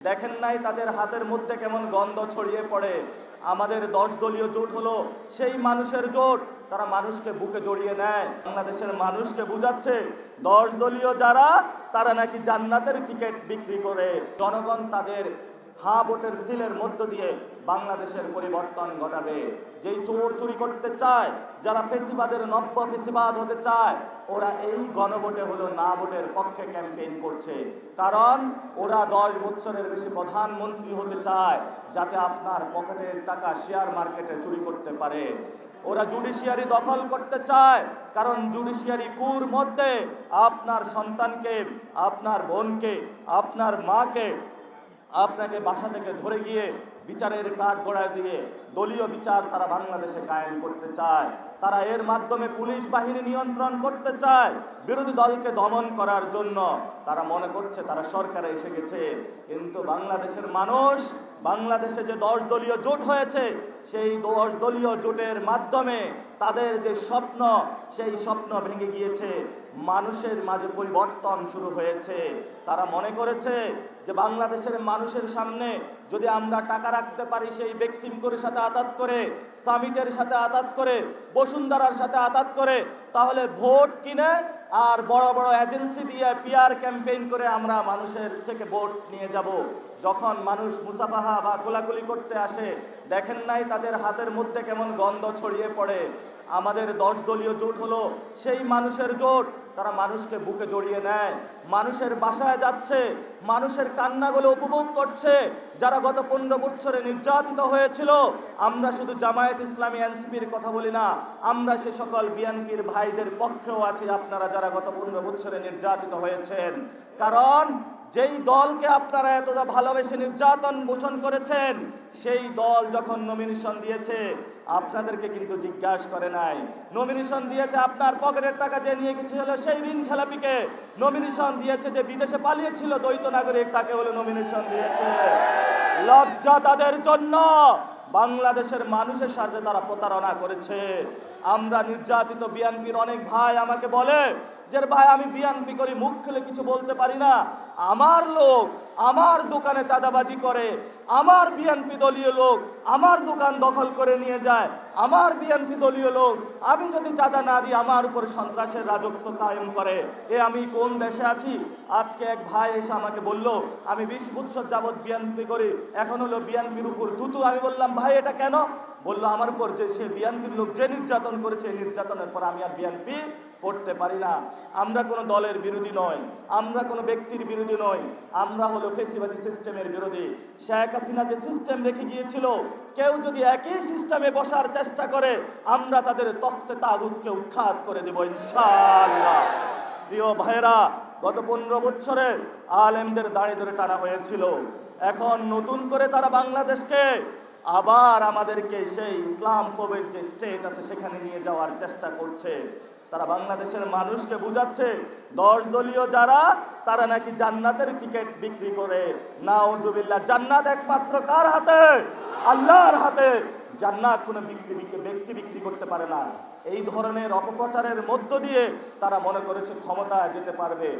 দেখেন নাই তাদের হাতের মধ্যে কেমন গন্ধ ছড়িয়ে পড়ে। আমাদের 10 দলীয় জোট হলো সেই মানুষের জোট, তারা মানুষকে বুকে জড়িয়ে নেয়। বাংলাদেশের মানুষকে বুঝাচ্ছে 10 দলীয় যারা, তারা নাকি জান্নাতের টিকিট বিক্রি করে। জনগণ তাদের হ্যাঁ ভোটের সিলের মধ্য দিয়ে বাংলাদেশের পরিবর্তন ঘটাবে। যেই চোর চুরি করতে চায়, যারা ফেসিবাদের নব্য ফেসিবাদ হতে চায়, ওরা এই গণভোটে হলো না ভোটের পক্ষে ক্যাম্পেইন করছে। কারণ ওরা 10 বছরের বেশি প্রধানমন্ত্রী হতে চায়, যাতে আপনার পকেটের টাকা শেয়ার মার্কেটে চুরি করতে পারে। ওরা জুডিশিয়ারি দখল করতে চায়, কারণ জুডিশিয়ারি কুর মধ্যে আপনার সন্তানকে, আপনার বোনকে, আপনার মাকে আপনাকে বাসা থেকে ধরে গিয়ে বিচারের কাঠ গড়ায় দিয়ে দলীয় বিচার তারা বাংলাদেশে কায়েম করতে চায়। তারা এর মাধ্যমে পুলিশ বাহিনী নিয়ন্ত্রণ করতে চায় বিরোধী দলকে দমন করার জন্য। তারা মনে করছে তারা সরকারে এসে গেছে, কিন্তু বাংলাদেশের মানুষ, বাংলাদেশে যে 10 দলীয় জোট হয়েছে, সেই 10 দলীয় জোটের মাধ্যমে তাদের যে স্বপ্ন, সেই স্বপ্ন ভেঙে গিয়েছে। মানুষের মাঝে পরিবর্তন শুরু হয়েছে। তারা মনে করেছে যে বাংলাদেশের মানুষের সামনে যদি আমরা টাকা রাখতে পারি, সেই বেক্সিমকোর সাথে আতাত করে, সামিটের সাথে আতাত করে, বসুন্ধরার সাথে আতাত করে, তাহলে ভোট কিনে আর বড় বড় এজেন্সি দিয়ে পিআর ক্যাম্পেইন করে আমরা মানুষের থেকে ভোট নিয়ে যাব। যখন মানুষ মুসাফাহা বা কোলাকুলি করতে আসে, দেখেন নাই তাদের হাতের মধ্যে কেমন গন্ধ ছড়িয়ে পড়ে। আমাদের 10 দলীয় জোট হলো সেই মানুষের জোট, তারা মানুষকে বুকে জড়িয়ে নেয়, মানুষের বাসায় যাচ্ছে, মানুষের কান্নাগুলো উপভোগ করছে। যারা গত 15 বছরে নির্যাতিত হয়েছিল, আমরা শুধু জামায়াত ইসলামী এনসিপির কথা বলি না, আমরা সে সকল বিএনপির ভাইদের পক্ষেও আছি, আপনারা যারা গত 15 বছরে নির্যাতিত হয়েছেন। কারণ যেই দলকে আপনারা এতটা ভালোবেসে নির্যাতন পোষণ করেছেন, সেই দল যখন নমিনেশন দিয়েছে, আপনাদেরকে কিন্তু জিজ্ঞাসা করে নাই। নমিনেশন দিয়েছে আপনার পকেটের টাকা যে নিয়ে গেছিল সেই ঋণ খেলাপিকে। নমিনেশন দিয়েছে যে বিদেশে পালিয়েছিল দ্বৈত নাগরিক, তাকে হলো নমিনেশন দিয়েছে। লজ্জা তাদের জন্য। বাংলাদেশের মানুষের সাথে তারা প্রতারণা করেছে। আমরা নির্যাতিত বিএনপির অনেক ভাই আমাকে বলে যে ভাই আমি বিএনপি করি, মুখ খুলে কিছু বলতে পারি না, আমার লোক আমার দোকানে চাঁদাবাজি করে, আমার বিএনপি দলীয় লোক আমার দোকান দখল করে নিয়ে যায়, আমার বিএনপি দলীয় লোক আমি যদি চাঁদা না দিই আমার উপর সন্ত্রাসের রাজত্ব কায়েম করে। আমি কোন দেশে আছি? আজকে এক ভাই এসে আমাকে বলল আমি 20 বছর যাবৎ বিএনপি করি, এখন হলো বিএনপির উপর থুতু। আমি বললাম ভাই এটা কেন? বললো আমার উপর যে সে বিএনপির লোক যে নির্যাতন করেছে, নির্যাতনের পর আমি আর বিএনপি করতে পারি না। আমরা কোনো দলের বিরোধী নয়, আমরা কোনো ব্যক্তির বিরোধী নয়, আমরা হলো ফেসিবাদী সিস্টেমের বিরোধী। শেখ হাসিনা যে সিস্টেম রেখে গিয়েছিল, কেউ যদি একই সিস্টেমে বসার চেষ্টা করে, আমরা তাদের তখ্তে তাগুতকে উৎখাত করে দেব ইনশাআল্লাহ। প্রিয় ভাইরা, গত 15 বছরে আলেমদের দাঁড়ে ধরে টানা হয়েছিল, এখন নতুন করে তারা বাংলাদেশকে আবার আমাদেরকে সেই ইসলাম কবির যে স্টেট আছে সেখানে নিয়ে যাওয়ার চেষ্টা করছে। তারা বাংলাদেশের মানুষকে বুঝাচ্ছে 10 দলীয় যারা, তারা নাকি জান্নাতের টিকিট বিক্রি করে। নাউজুবিল্লাহ। জান্নাত একমাত্র কার হাতে? আল্লাহর হাতে। জান্নাত কোনো ব্যক্তি বিক্রি করতে পারে না। এই ধরনের অপপ্রচারের মধ্য দিয়ে তারা মনে করেছে ক্ষমতায় যেতে পারবে।